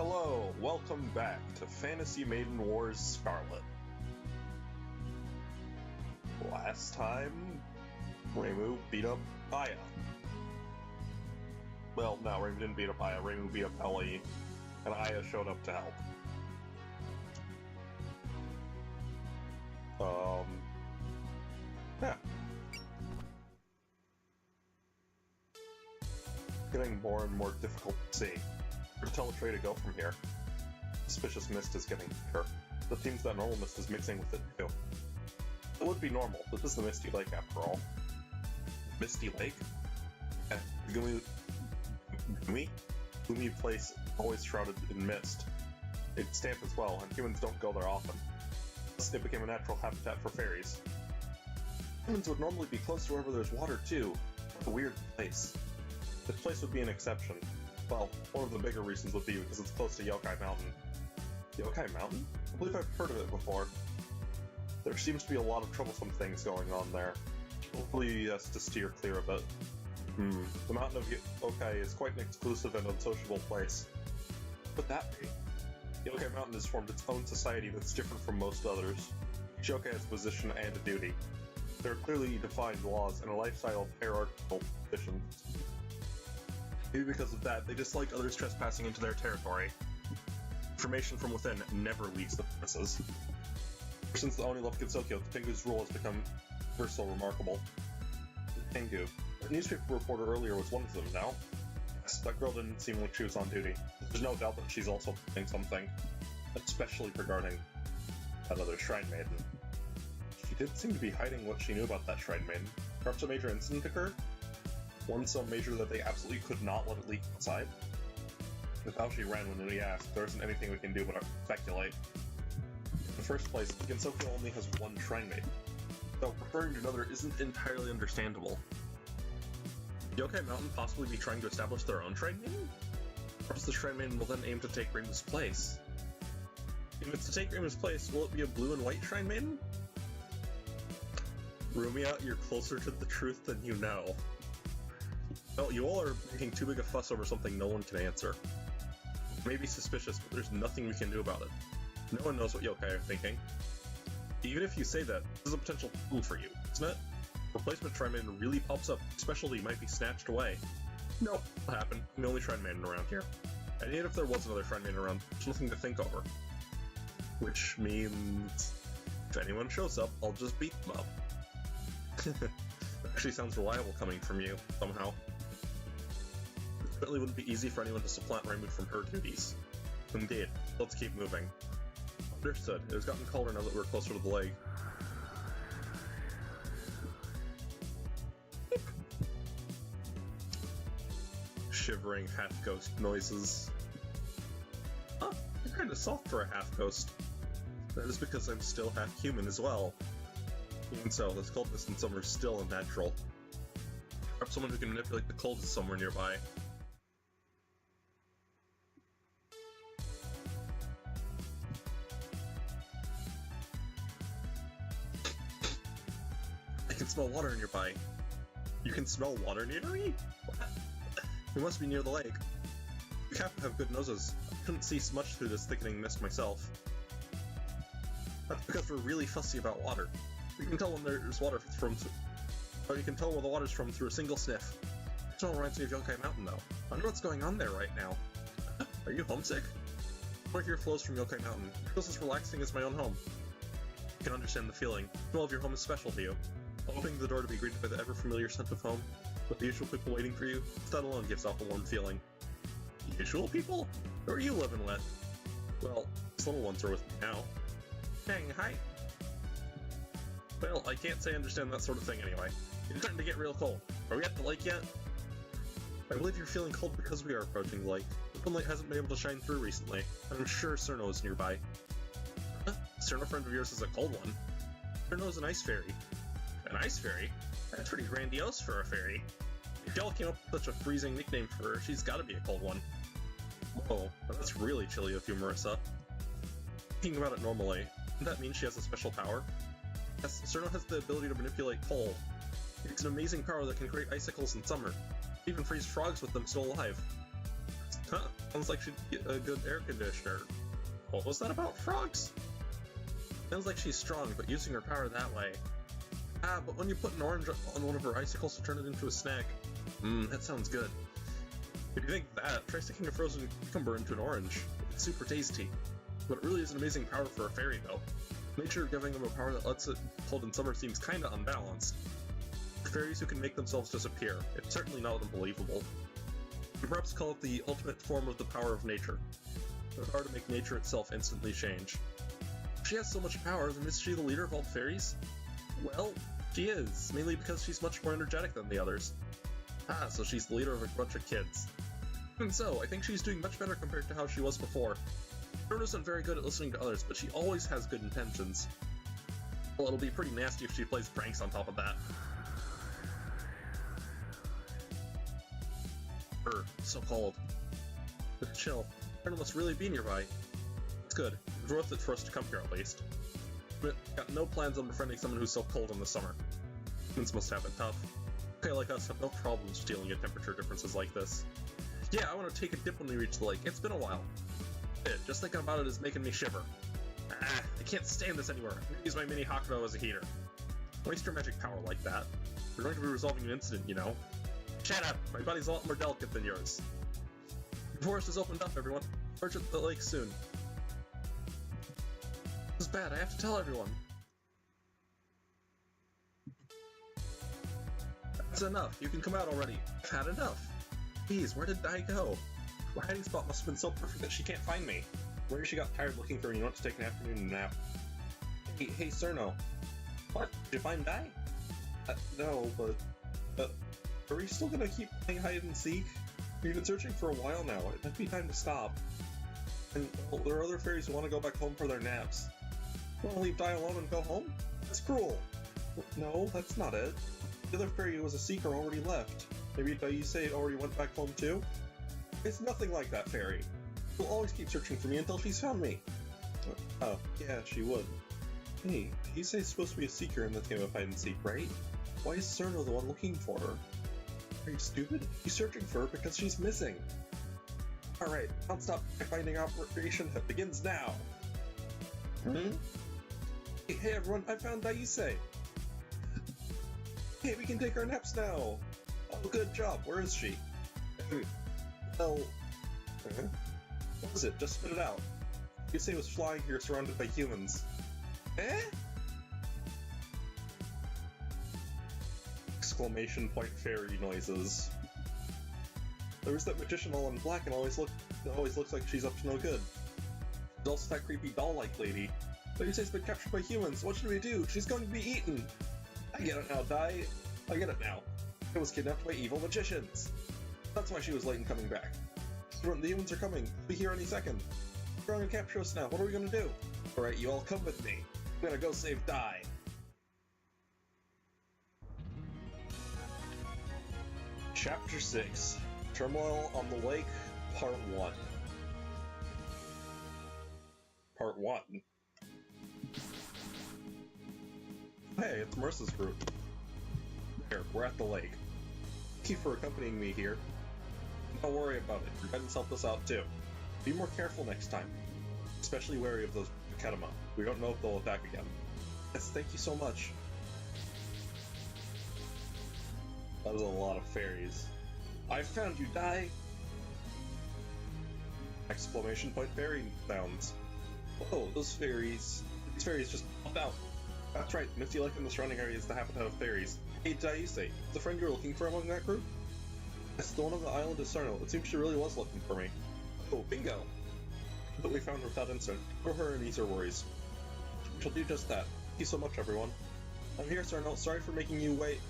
Hello, welcome back to Fantasy Maiden Wars Scarlet. Last time, Reimu beat up Aya. Well, no, Reimu didn't beat up Aya, Reimu beat up Ellie, and Aya showed up to help. Yeah. Getting more and more difficult to see. Where to tell which way to go from here. Suspicious mist is getting thicker. It seems that normal mist is mixing with it too. It would be normal. This is the Misty Lake after all. Misty Lake? Gloomy place always shrouded in mist. It's damp as well, and humans don't go there often. Thus, it became a natural habitat for fairies. Humans would normally be close to wherever there's water too. What a weird place. This place would be an exception. Well, one of the bigger reasons would be because it's close to Yokai Mountain. Yokai Mountain? I believe I've heard of it before. There seems to be a lot of troublesome things going on there. Hopefully has to steer clear of it. The mountain of Yokai is quite an exclusive and unsociable place. But that be? Yokai Mountain has formed its own society that's different from most others. Each yokai has a position and a duty. There are clearly defined laws and a lifestyle of hierarchical positions. Maybe because of that, they dislike others trespassing into their territory. Information from within never leaves the premises. Ever since the Oni left Gensokyo, the Tengu's rule has become ever so remarkable. The Tengu. A newspaper reporter earlier was one of them, now? Yes, that girl didn't seem like she was on duty. There's no doubt that she's also doing something. Especially regarding that other Shrine Maiden. She did seem to be hiding what she knew about that Shrine Maiden. Perhaps a major incident occurred? One so major that they absolutely could not let it leak outside. With how she ran when we asked, there isn't anything we can do but speculate. In the first place, Gensokyo only has one Shrine Maiden, so referring to another isn't entirely understandable. Yokai Mountain possibly be trying to establish their own Shrine Maiden? Perhaps the Shrine Maiden will then aim to take Reimu's place. If it's to take Reimu's place, will it be a blue and white Shrine Maiden? Rumia, you're closer to the truth than you know. Well, you all are making too big a fuss over something no one can answer. It may be suspicious, but there's nothing we can do about it. No one knows what yokai are thinking. Even if you say that, this is a potential tool for you, isn't it? Replacement Shrine Maiden really pops up, specialty might be snatched away. Nope, what happened? I'm the only Shrine Maiden around here. And even if there was another Shrine Maiden around, there's nothing to think over. Which means, if anyone shows up, I'll just beat them up. Actually sounds reliable coming from you, somehow. It certainly wouldn't be easy for anyone to supplant Reimu from her duties. Indeed. Let's keep moving. Understood. It has gotten colder now that we're closer to the lake. Shivering half-ghost noises. Huh, you're kinda soft for a half-ghost. That is because I'm still half-human as well. Even so, this coldness in summer is still unnatural. Perhaps someone who can manipulate the cold is somewhere nearby. I can smell water nearby. You can smell water near me? What? We must be near the lake. You have to have good noses. I couldn't see much through this thickening mist myself. That's because we're really fussy about water. You can tell when there's water from, or you can tell where the water's from through a single sniff. This all reminds me of Yokai Mountain, though. I wonder what's going on there right now. Are you homesick? Water here flows from Yokai Mountain. It feels as relaxing as my own home. You can understand the feeling. The smell of your home is special to you. Opening the door to be greeted by the ever-familiar scent of home, with the usual people waiting for you, that alone gives off a warm feeling. Usual people? Who are you living with? Well, these little ones are with me now. Hey, hi. Well, I can't say I understand that sort of thing anyway. It's starting to get real cold. Are we at the lake yet? I believe you're feeling cold because we are approaching the lake. The moonlight hasn't been able to shine through recently, and I'm sure Cerno is nearby. Huh? Cerno friend of yours is a cold one. Cerno is an ice fairy. An ice fairy? That's pretty grandiose for a fairy. If y'all came up with such a freezing nickname for her, she's gotta be a cold one. Whoa, that's really chilly of you, Marissa. Thinking about it normally, doesn't that mean she has a special power? Yes, Cerno has the ability to manipulate cold. It's an amazing power that can create icicles in summer. Even freeze frogs with them still alive. Huh, sounds like she'd get a good air conditioner. What was that about frogs? Sounds like she's strong, but using her power that way. Ah, but when you put an orange on one of her icicles to turn it into a snack. That sounds good. If you think that, try sticking a frozen cucumber into an orange. It's super tasty. But it really is an amazing power for a fairy, though. Nature giving them a power that lets it hold in summer seems kinda unbalanced. Fairies who can make themselves disappear. It's certainly not unbelievable. You perhaps call it the ultimate form of the power of nature. The power to make nature itself instantly change. If she has so much power, then is she the leader of all fairies? Well, she is, mainly because she's much more energetic than the others. Ah, so she's the leader of a bunch of kids. And so, I think she's doing much better compared to how she was before. Bruno's not very good at listening to others, but she always has good intentions. Well, it'll be pretty nasty if she plays pranks on top of that. So cold. But chill. Bruno must really be nearby. It's good. It's worth it for us to come here at least. But got no plans on befriending someone who's so cold in the summer. Humans must have it tough. Okay, like us have no problems dealing with temperature differences like this. Yeah, I want to take a dip when we reach the lake. It's been a while. Just thinking about it is making me shiver. Ah, I can't stand this anymore. I'm gonna use my mini Hakuto as a heater. Waste your magic power like that. We're going to be resolving an incident, you know. Shut up! My body's a lot more delicate than yours. The forest is opened up, everyone. March at the lake soon. This is bad, I have to tell everyone. That's enough, you can come out already. I've had enough. Please, where did Dai go? Her hiding spot must have been so perfect that she can't find me. Maybe she got tired looking for me and went to take an afternoon nap. Hey, Cerno. What? Did you find Dai? No, but... are we still gonna keep playing hide and seek? We've been searching for a while now. It might be time to stop. And well, there are other fairies who want to go back home for their naps. You want to leave Dai alone and go home? That's cruel. No, that's not it. The other fairy who was a seeker already left. Maybe Daisei already went back home too? It's nothing like that, fairy. She'll always keep searching for me until she's found me. Oh, yeah, she would. Hey, Daisei's supposed to be a seeker in this game of hide and seek, right? Why is Cerno the one looking for her? Are you stupid? He's searching for her because she's missing. Alright, non-stop finding operation that begins now. Hey everyone, I found Daisei. Hey, we can take our naps now. Oh, good job. Where is she? Well, what was it? Just spit it out. Daisei was flying here surrounded by humans. Exclamation point fairy noises. There's that magician all in black and always looks like she's up to no good. There's also that creepy doll-like lady. Daisei's been captured by humans. What should we do? She's going to be eaten. I get it now, Dai. I get it now. It was kidnapped by evil magicians. That's why she was late in coming back. The humans are coming. They'll be here any second. They're going to capture us now. What are we going to do? Alright, you all come with me. I'm going to go save Dai. Chapter 6. Turmoil on the Lake, Part 1. Part 1. Hey, it's Marissa's group. There, we're at the lake. Thank you for accompanying me here. Don't worry about it, your guidance helped us out too. Be more careful next time. Especially wary of those Kedama. We don't know if they'll attack again. Yes, thank you so much. That was a lot of fairies. I found you, Dai! Exclamation point fairy sounds. Whoa, these fairies just popped out. That's right, Misty Lake and the surrounding area is the habitat of fairies. Hey, Daisei, the friend you were looking for among that group? Yes, the one on the island is Scarlet. It seems she really was looking for me. Oh, bingo! But we found her without incident. Go her and ease her worries. She'll do just that. Thank you so much, everyone. I'm here, Scarlet. Sorry for making you wait.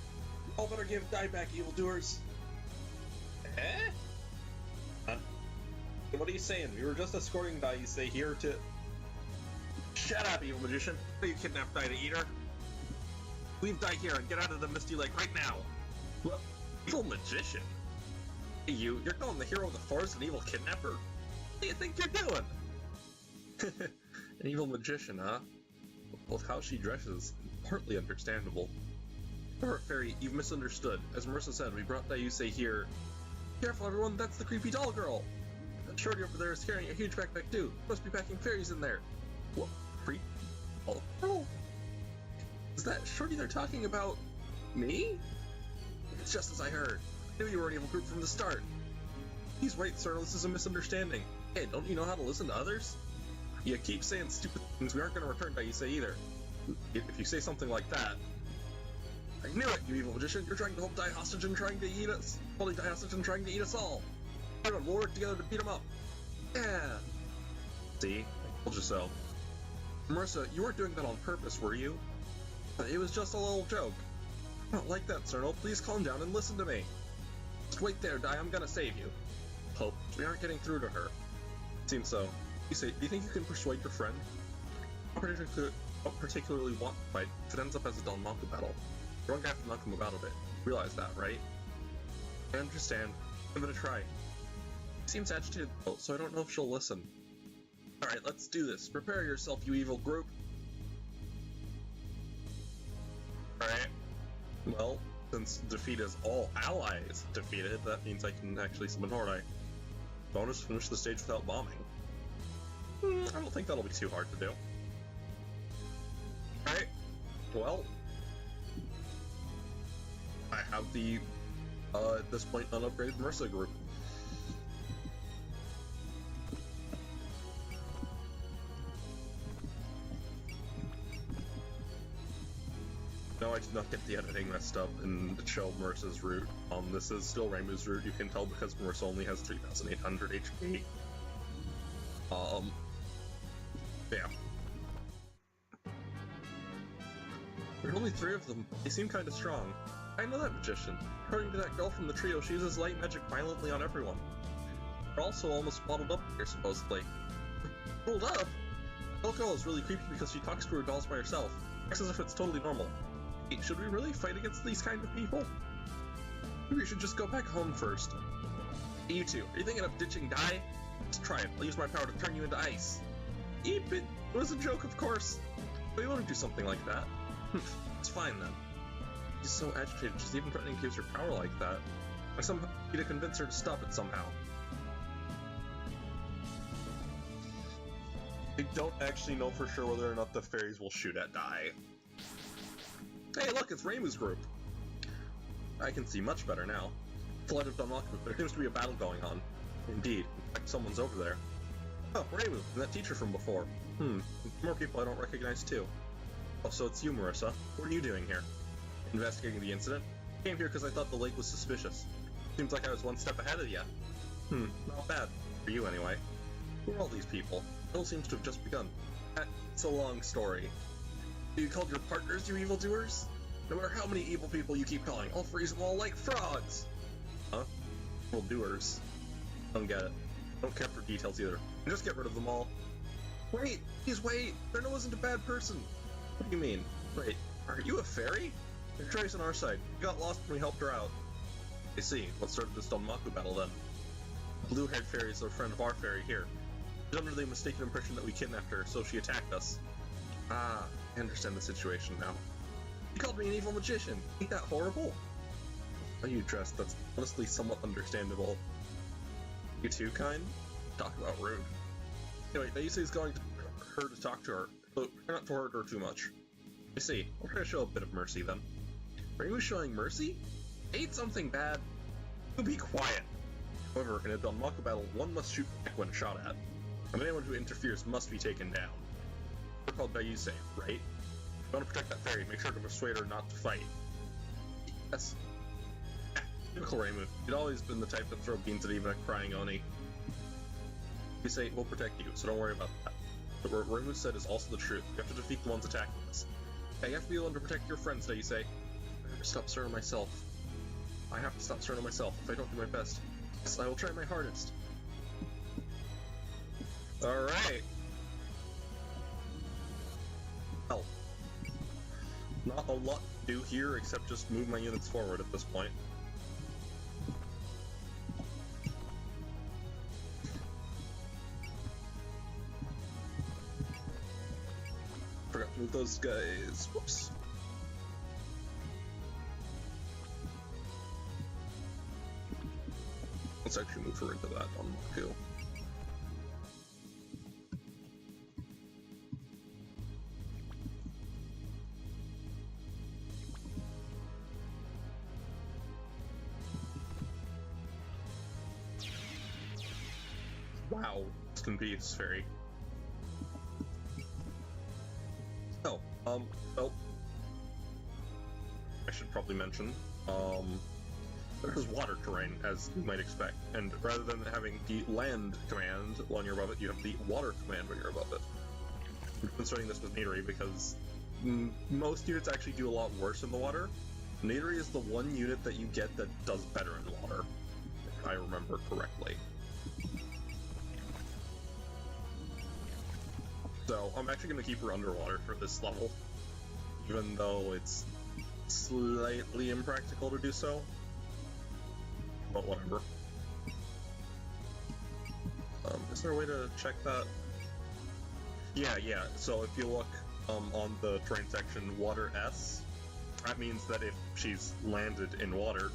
You all better give Dai back, evildoers! Huh? What are you saying? We were just escorting Daisei here to... Shut up, evil magician! You kidnapped Dai to eat her? Leave Dai here and get out of the Misty Lake right now! What? Evil magician? Hey, you're calling the hero of the forest an evil kidnapper? What do you think you're doing? An evil magician, huh? Well, how she dresses, partly understandable. Alright, Fairy, you've misunderstood. As Marissa said, we brought Daisei here. Careful, everyone, that's the creepy doll girl! That shorty over there is carrying a huge backpack too. Must be packing fairies in there. What? Freak? Oh. Is that shorty they're talking about me? It's just as I heard. I knew you were an evil group from the start. He's right, sir. This is a misunderstanding. Hey, don't you know how to listen to others? You keep saying stupid things we aren't going to return by you say either. If you say something like that... I knew it, you evil magician. You're trying to hold Die hostage and trying to eat us. Holding Die hostage and trying to eat us all. Everyone, we'll work together to beat him up. Yeah. See? I told you so. Marissa, you weren't doing that on purpose, were you? It was just a little joke. I don't like that, Cernal. Please calm down and listen to me. Just wait there, Die. I'm gonna save you. Hope. We aren't getting through to her. Seems so. You say, do you think you can persuade your friend? I don't particularly want to fight if it ends up as a Danmaku battle. We're going to have to knock him about a bit. Realize that, right? I understand. Give it a try. She seems agitated though, so I don't know if she'll listen. Alright, let's do this. Prepare yourself, you evil group. Alright. Well, since defeat is all allies defeated, that means I can actually summon Horde. Bonus, finish the stage without bombing. I don't think that'll be too hard to do. Alright. Well, I have the, at this point, unupgraded Marissa group. No, I did not get the editing messed up and show Marissa's route. This is still Reimu's route, you can tell because Marissa only has 3,800 HP. Yeah. There are only 3 of them. They seem kinda strong. I know that magician. According to that girl from the trio, she uses light magic violently on everyone. They're also almost bottled up here, supposedly. Bottled up? The little girl is really creepy because she talks to her dolls by herself. Acts as if it's totally normal. Hey, should we really fight against these kind of people? Maybe we should just go back home first. Hey, you two, are you thinking of ditching Die? Let's try it. I'll use my power to turn you into ice. Eep it! It was a joke, of course. But you wouldn't do something like that. It's fine then. She's so agitated, she's even threatening to use her power like that. I somehow need to convince her to stop it somehow. I don't actually know for sure whether or not the fairies will shoot at Die. Hey look, it's Reimu's group! I can see much better now. It's light of Danmaku, there seems to be a battle going on. Indeed, in fact someone's over there. Oh, Reimu, and that teacher from before. More people I don't recognize too. Oh, so it's you, Marissa. What are you doing here? Investigating the incident? I came here because I thought the lake was suspicious. Seems like I was one step ahead of you. Not bad. For you, anyway. Who are all these people? It all seems to have just begun. It's a long story. You called your partners, you evildoers? No matter how many evil people you keep calling, I'll freeze them all like frogs! Huh? Evildoers. Don't get it. Don't care for details either. Just get rid of them all. Wait! Please wait! Berna wasn't a bad person! What do you mean? Wait, are you a fairy? Your Trace on our side. We got lost when we helped her out. I see. What started this Danmaku battle then? The blue-haired fairy is a friend of our fairy here. She's under the mistaken impression that we kidnapped her, so she attacked us. Ah, I understand the situation now. You called me an evil magician. Ain't that horrible? How you dressed, that's honestly somewhat understandable. You too, kind? Talk about rude. Anyway, Naisu's going to her to talk to her, so try not to hurt her too much. I see. I'll try to show a bit of mercy then. Are you showing mercy? Ain't something bad. You be quiet. However, in a Danmaku battle, one must shoot back when shot at, and anyone who interferes must be taken down. We're called Bayuse, right? If you want to protect that fairy, make sure to persuade her not to fight. Yes. Typical Reimu. You'd always been the type to throw beans at even a crying Oni. We say, we'll protect you, so don't worry about that. But what Reimu said is also the truth. You have to defeat the ones attacking us. Yeah, you have to be willing to protect your friends, you say. I have to stop Cerno myself. I have to stop Cerno myself if I don't do my best. Yes, I will try my hardest. Alright. Well, not a lot to do here except just move my units forward at this point. Forgot to move those guys. Whoops. Let's actually move her into that Danmaku. Wow, this can be fairy. Oh, well, I should probably mention, there's water terrain, as you might expect, and rather than having the land command when you're above it, you have the water command when you're above it. I'm concerning this with Nadery because most units actually do a lot worse in the water. Nadery is the one unit that you get that does better in water, if I remember correctly. So, I'm actually going to keep her underwater for this level, even though it's slightly impractical to do so. But whatever. Is there a way to check that? Yeah, so if you look on the terrain section, water S, that means that if she's landed in water,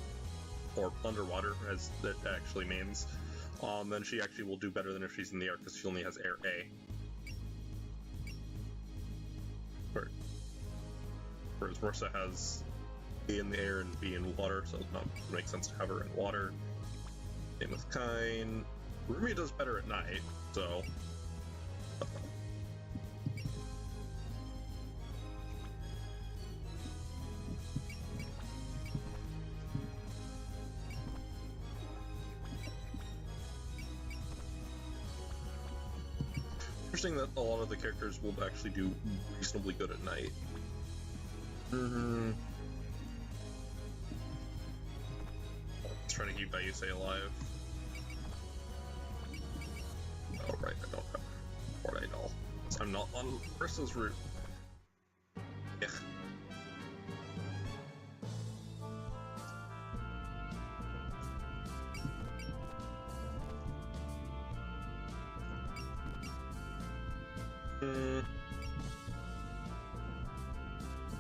or underwater, as it actually means, then she actually will do better than if she's in the air, because she only has air A. Whereas Marissa has A in the air and B in water, so it makes sense to have her in water. Same with Kine. Rumia does better at night, so... Interesting that a lot of the characters will actually do reasonably good at night. Let's try to keep Ayuse alive. Oh, right, I don't have Port Idol. I'm not on Marissa's route. Yeah.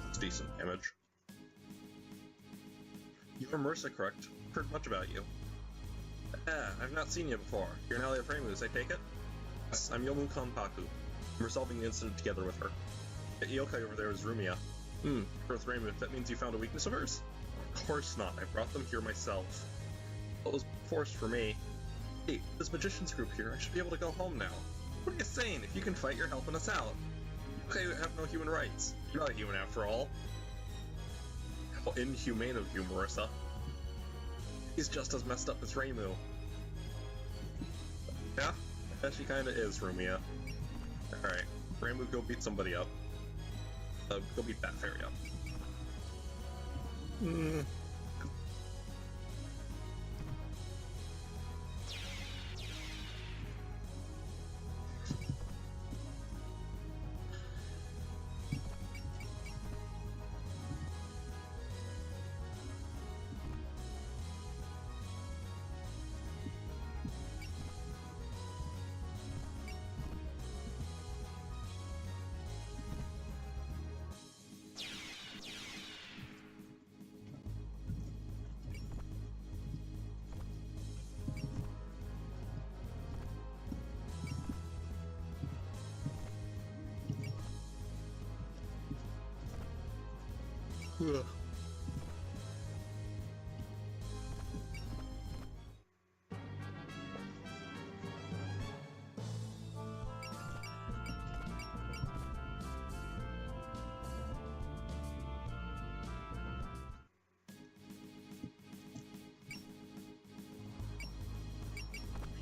It's decent damage. You're Marissa, correct? I've heard much about you. I've not seen you before. You're an ally of Reimu's, I take it? Yes, I'm Yomu Kanpaku. We're solving the incident together with her. That yokai over there is Rumia. With Reimu, that means you found a weakness of hers? Of course not. I brought them here myself. It was forced for me. Hey, this magician's group here, I should be able to go home now. What are you saying? If you can fight, you're helping us out. Okay, we have no human rights. You're not a human after all. How inhumane of you, Marissa. He's just as messed up as Reimu. Yeah? She kinda is, Rumia. Alright, Reimu, go beat somebody up. Go beat that fairy up. Ugh.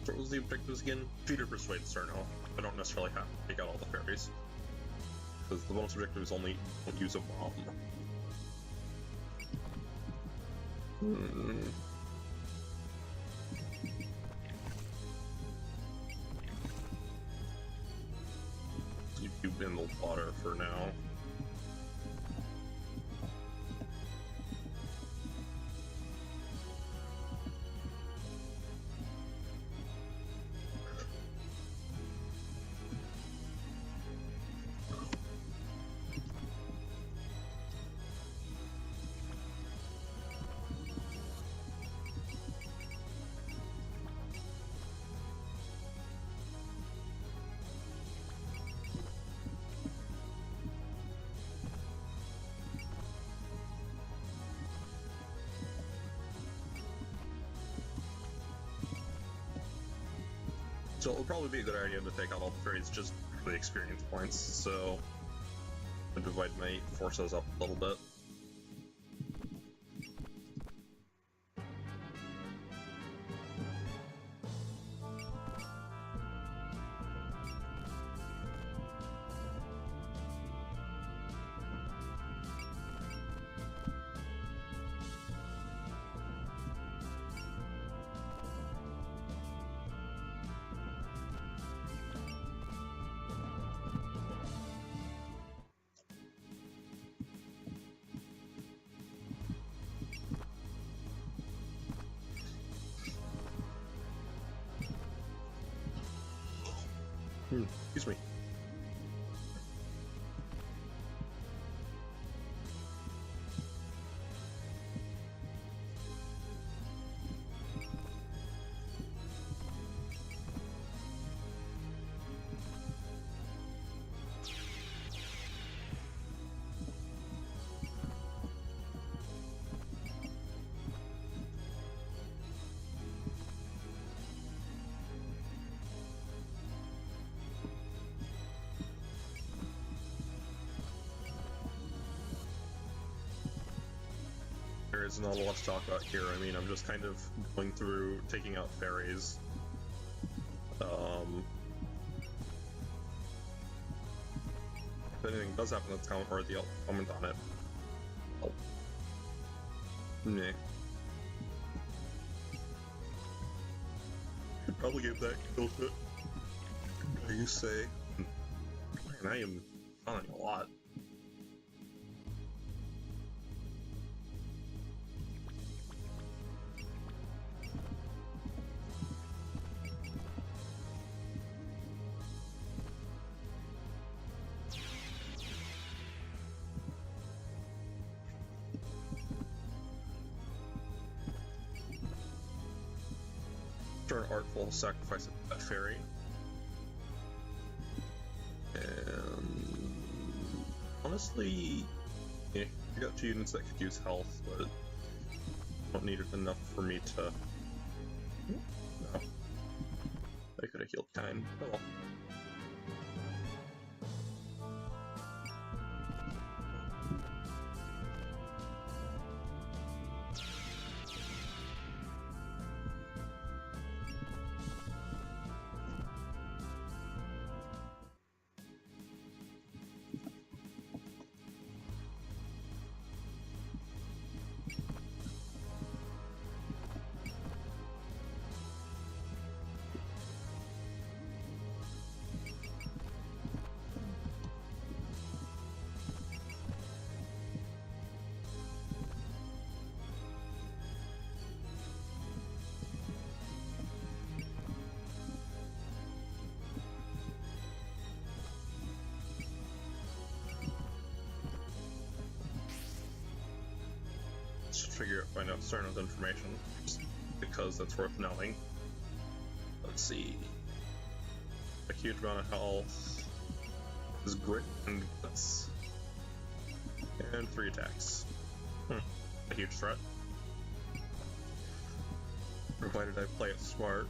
So what was the objectives again? Peter persuades Cerno. I don't necessarily have to take out all the fairies. Because the bonus objective is only don't use a bomb. Keep you in the water for now. So it would probably be a good idea to take out all the fairies just for the experience points, so I divide my forces up a little bit. Excuse me. There is not a lot to talk about here. I mean, I'm just kind of going through, taking out fairies. If anything does happen, let's comment or the comment on it. Oh. Meh. Should probably give that kill hit. You say? Man, I am falling a lot. An artful sacrifice of that fairy. And honestly, yeah, I got 2 units that could use health, but don't need it enough for me to. No. I could have healed kind. Oh well. Find out certain information, just because that's worth knowing. Let's see. A huge amount of health. Is grit and guts. And 3 attacks. A huge threat. Provided I play it smart.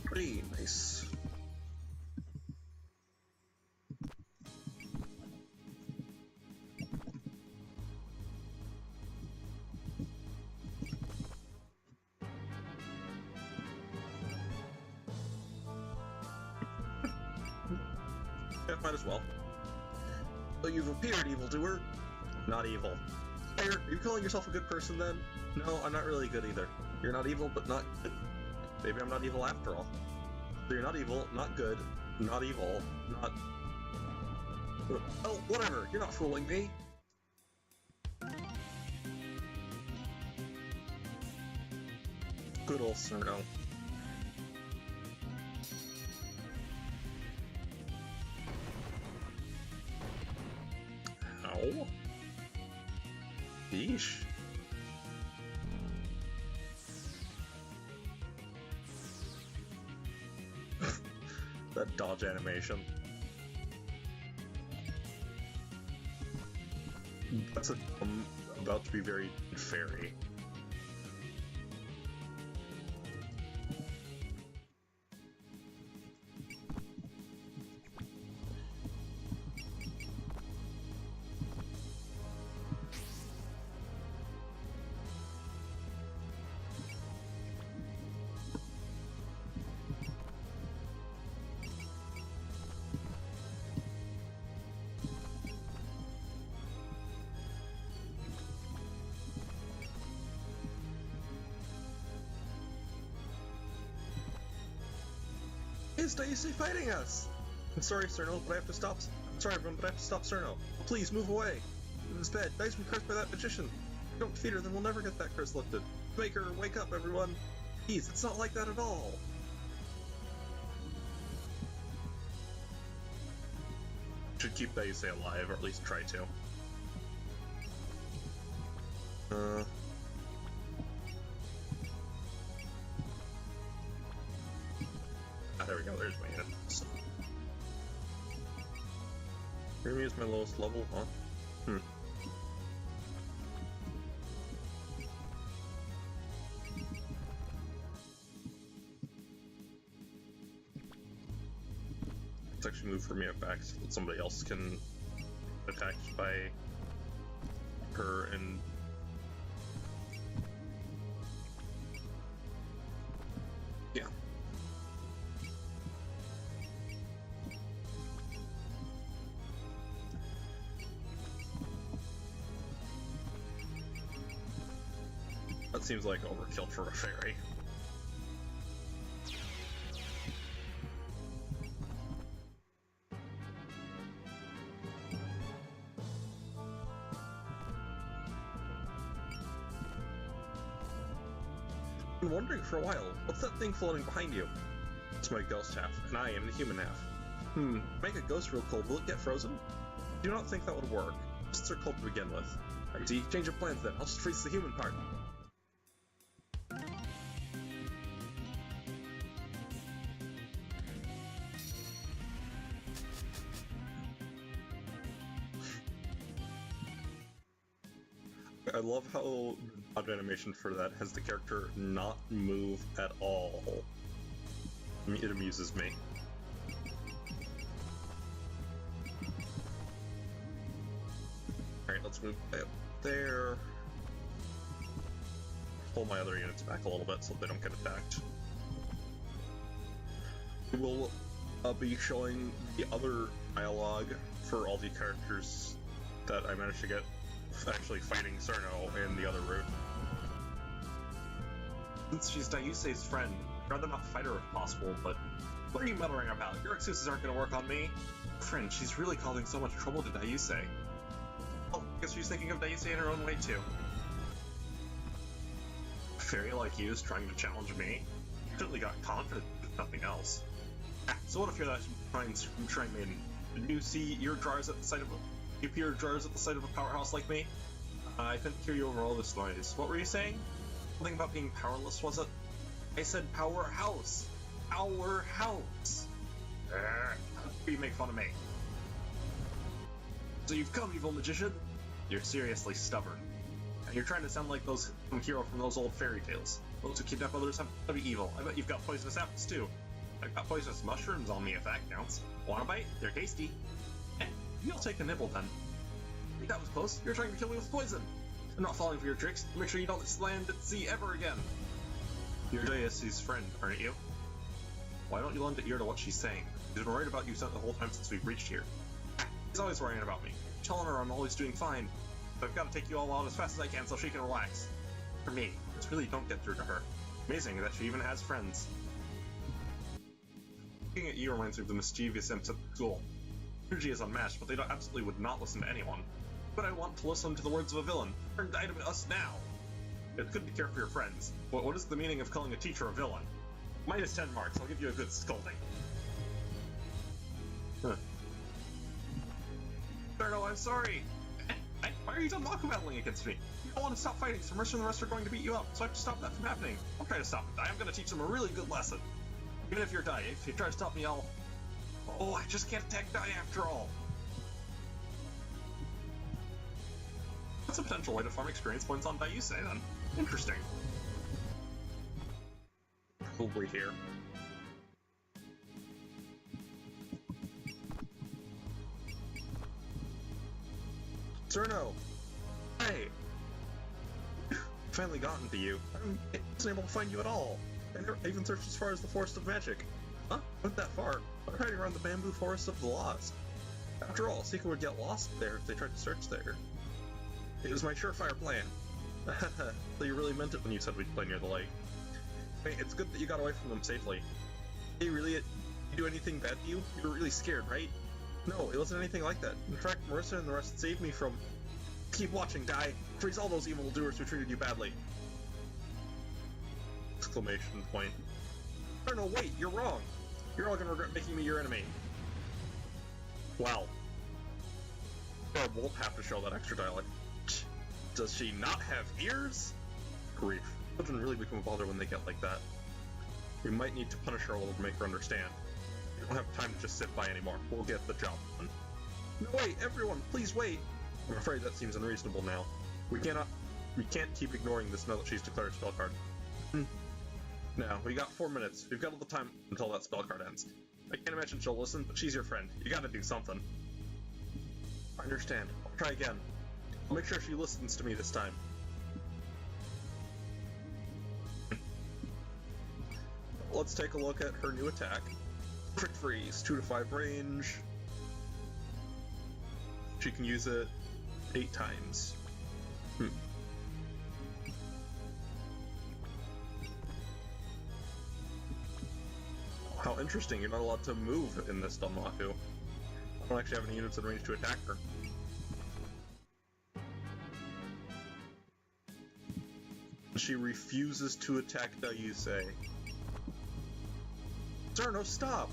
Pretty nice. Yeah, might as well. So you've appeared, evildoer. Not evil. Hey, are you calling yourself a good person then? No, I'm not really good either. You're not evil, but not good. Maybe I'm not evil after all. So you're not evil, not good, not evil, not... Oh, whatever, you're not fooling me. Good old Cerno. Ow. Yeesh. That dodge animation. That's about to be very fairy. Is Daisy fighting us? I'm sorry, Cerno, but I have to stop. I'm sorry, everyone, but I have to stop Cerno. Please move away. It's bad. Daisy's been cursed by that magician. If we don't defeat her, then we'll never get that curse lifted. Maker, wake up, everyone. Please, it's not like that at all. Should keep Daisy alive, or at least try to. There we go, there's Maiden. Remy is my lowest level, huh? Let's actually move Remy back so that somebody else can attack by her and... yeah. That seems like overkill for a fairy. I've been wondering for a while, what's that thing floating behind you? It's my ghost half, and I am the human half. Make a ghost real cold, will it get frozen? I do not think that would work. Ghosts are cold to begin with. Alright, change your plans then, I'll just freeze the human part. I love how the dodge animation for that has the character not move at all. It amuses me. Alright, let's move up there. Pull my other units back a little bit so they don't get attacked. We will be showing the other dialogue for all the characters that I managed to get actually fighting Cerno in the other route. Since she's Dayuse's friend, I'd rather not fight her if possible, but what are you muttering about? Your excuses aren't going to work on me. Friend, she's really causing so much trouble to Dayuse. Oh, I guess she's thinking of Dayuse in her own way too. A fairy like you is trying to challenge me? You certainly got confident with nothing else. So what if you're that trying Maiden? Did you see your drawers at the sight of You peer drawers at the sight of a powerhouse like me? I couldn't hear you over all this noise. What were you saying? Something about being powerless, was it? I said powerhouse! Powerhouse! You make fun of me. So you've come, evil magician? You're seriously stubborn. And you're trying to sound like some hero from those old fairy tales. Those who kidnap others have to be evil. I bet you've got poisonous apples too. I've got poisonous mushrooms on me if that counts. Want a bite? They're tasty. You'll take a nibble then. I think that was close. You're trying to kill me with poison. I'm not falling for your tricks. Make sure you don't land at sea ever again. You're Dayuse's friend, aren't you? Why don't you lend an ear to what she's saying? She's been worried about you the whole time since we've reached here. She's always worrying about me. Telling her I'm always doing fine. But I've got to take you all out as fast as I can so she can relax. For me, this really don't get through to her. Amazing that she even has friends. Looking at you reminds me of the mischievous imps at school. Energy is unmatched, but they absolutely would not listen to anyone. But I want to listen to the words of a villain. Turn died of us now! It's good to care for your friends. But what is the meaning of calling a teacher a villain? Minus 10 marks, I'll give you a good scolding. Cerno, I'm sorry! Why are you done mock-battling against me? You don't want to stop fighting, so Mercer and the rest are going to beat you up, so I have to stop that from happening. I'll try to stop it. I'm going to teach them a really good lesson. Even if you're Dai, if you try to stop me, I'll Oh, I just can't attack Dai after all! That's a potential way to farm experience points on Daiusei, then. Interesting. Probably here. Cerno! Hey! Finally gotten to you. I wasn't able to find you at all. I even searched as far as the Forest of Magic. Huh? Went that far. I'm hiding around the bamboo forest of the Lost. After all, Seeker would get lost there if they tried to search there. It was my surefire plan. So you really meant it when you said we'd play near the lake. Hey, it's good that you got away from them safely. Hey, really? Did you do anything bad to you? You were really scared, right? No, it wasn't anything like that. In fact, Marissa and the rest saved me from... Keep watching, Dai! Freeze all those evil doers who treated you badly! Exclamation point. Oh no, wait, you're wrong! You're all gonna regret making me your enemy. Wow. Or won't have to show that extra dialect. Does she not have ears? Grief. Children really become a bother when they get like that. We might need to punish her a little to make her understand. We don't have time to just sit by anymore. We'll get the job done. No, wait, everyone, please wait! I'm afraid that seems unreasonable now. We can't keep ignoring this now that she's declared a spell card. Now, we got 4 minutes. We've got all the time until that spell card ends. I can't imagine she'll listen, but she's your friend. You gotta do something. I understand. I'll try again. I'll make sure she listens to me this time. Let's take a look at her new attack. Quick Freeze, 2 to 5 range. She can use it 8 times. How interesting, you're not allowed to move in this Danmaku. I don't actually have any units in range to attack her. She refuses to attack Daiusei. Sir, no, stop!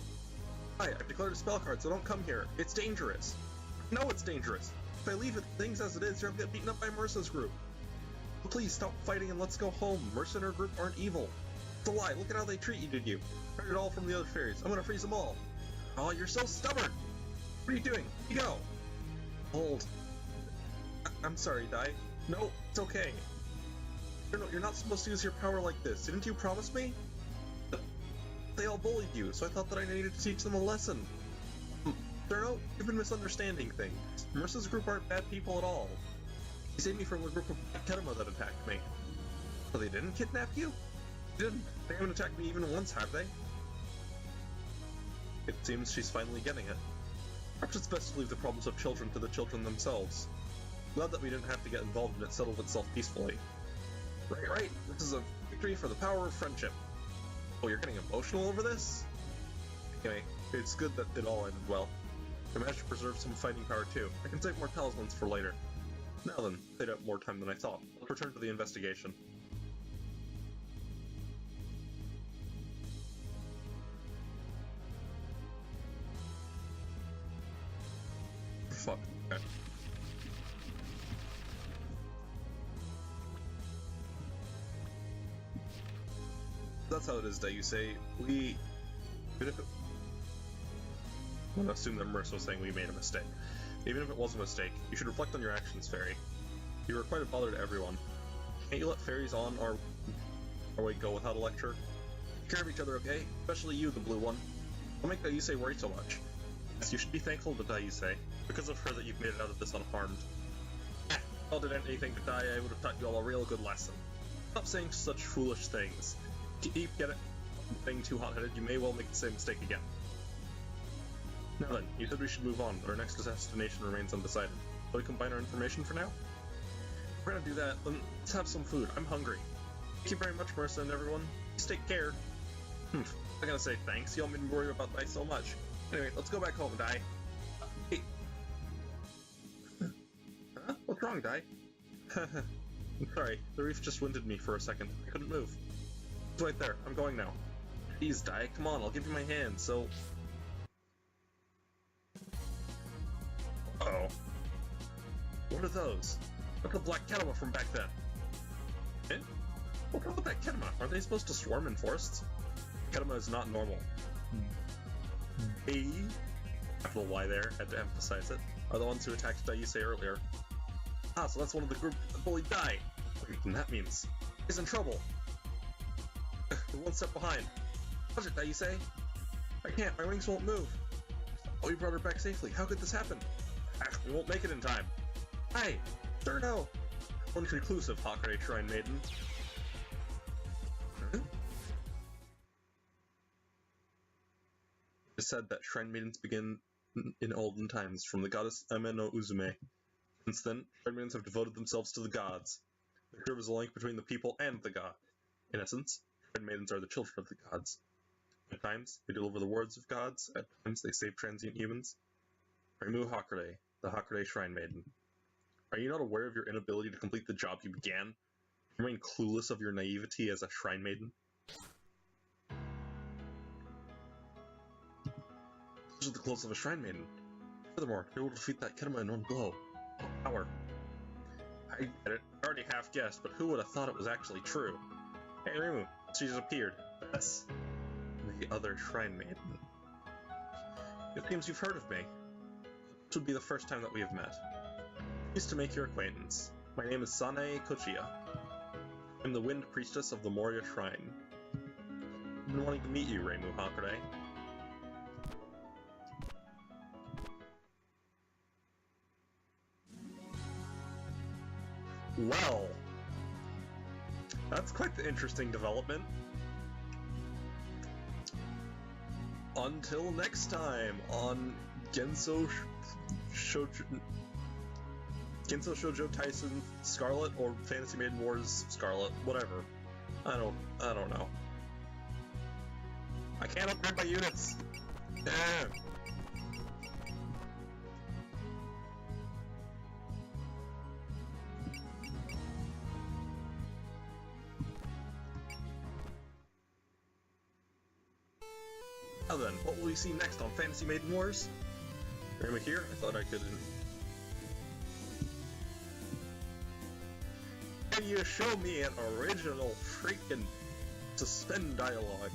Hi, I've declared a spell card, so don't come here. It's dangerous. No, it's dangerous. If I leave it things as it is, you're gonna get beaten up by Marsa's group. Please stop fighting and let's go home. Marsa and her group aren't evil. It's a lie. Look at how they treated you. Heard it all from the other fairies. I'm gonna freeze them all. Oh, you're so stubborn. What are you doing? You go. Hold. I'm sorry, Dai. No, it's okay. You're not supposed to use your power like this. Didn't you promise me? They all bullied you, so I thought that I needed to teach them a lesson. Cerno, you've been misunderstanding things. Marsa's group aren't bad people at all. They saved me from a group of Kedama that attacked me. So they didn't kidnap you? They didn't. They haven't attacked me even once, have they? It seems she's finally getting it. Perhaps it's best to leave the problems of children to the children themselves. Glad that we didn't have to get involved and it settled itself peacefully. Right. This is a victory for the power of friendship. Oh, you're getting emotional over this? Anyway, it's good that it all ended well. I managed to preserve some fighting power too. I can save more talismans for later. Now then, played out more time than I thought. Let's return to the investigation. Fuck. Okay. That's how it is, Daiusei. I'm gonna assume that Marissa was saying we made a mistake. Even if it was a mistake, you should reflect on your actions, Fairy. You were quite a bother to everyone. Can't you let fairies on our way go without a lecture? Take care of each other, okay? Especially you, the blue one. Don't make Daiusei worry so much. Yes, you should be thankful to Daiusei. Because of her that you've made it out of this unharmed. If I did anything to die, I would have taught you all a real good lesson. Stop saying such foolish things. Keep being too hot-headed, you may well make the same mistake again. Now then, you said we should move on, but our next destination remains undecided. Shall we combine our information for now? If we're gonna do that, then let's have some food. I'm hungry. Thank you very much, Marissa and everyone. Please take care. I'm not gonna say thanks, you all made me worry about Dai so much. Anyway, let's go back home, Dai. Hey. Huh? What's wrong, Dai? I'm sorry, the reef just winded me for a second. I couldn't move. It's right there. I'm going now. Please, Dai, come on, I'll give you my hand, so... Uh-oh. What are those? That's the black Kedama from back then. Eh? What's wrong with that Kedama? Aren't they supposed to swarm in forests? Kedama is not normal. They, capital Y there, had to emphasize it, are the ones who attacked Daisei earlier. Ah, so that's one of the group that bullied Dai. And that means he's in trouble. We're one step behind. Watch it, Daisei. I can't, my wings won't move. Oh, you brought her back safely. How could this happen? We won't make it in time. Hi, sure no. Unconclusive, Hakurei Shrine Maiden. Huh? It is said that Shrine Maidens begin in olden times from the goddess Ame no Uzume. Since then, Shrine Maidens have devoted themselves to the gods. They serve as a link between the people and the god. In essence, Shrine Maidens are the children of the gods. At times, they deliver the words of gods, at times they save transient humans. Reimu Hakurei, the Hakurei Shrine Maiden. Are you not aware of your inability to complete the job you began? You remain clueless of your naivety as a Shrine Maiden? Those are the clothes of a Shrine Maiden. Furthermore, you're able to defeat that Kedama in one blow. Power. I get it. I already half guessed, but who would have thought it was actually true? Hey Reimu, she's appeared. That's the other Shrine Maiden. It seems you've heard of me. This would be the first time that we have met. Pleased to make your acquaintance. My name is Sanae Kochiya. I'm the Wind Priestess of the Moria Shrine. I've been wanting to meet you, Reimu Hakurei. Well, that's quite the interesting development. Until next time on Genso Shoujo Tyson Scarlet or Fantasy Maiden Wars Scarlet, whatever. I don't know. I can't upgrade my units. Damn. Now then, what will we see next on Fantasy Maiden Wars? Reimu here? I thought I couldn't. Can you show me an original freaking suspend dialogue?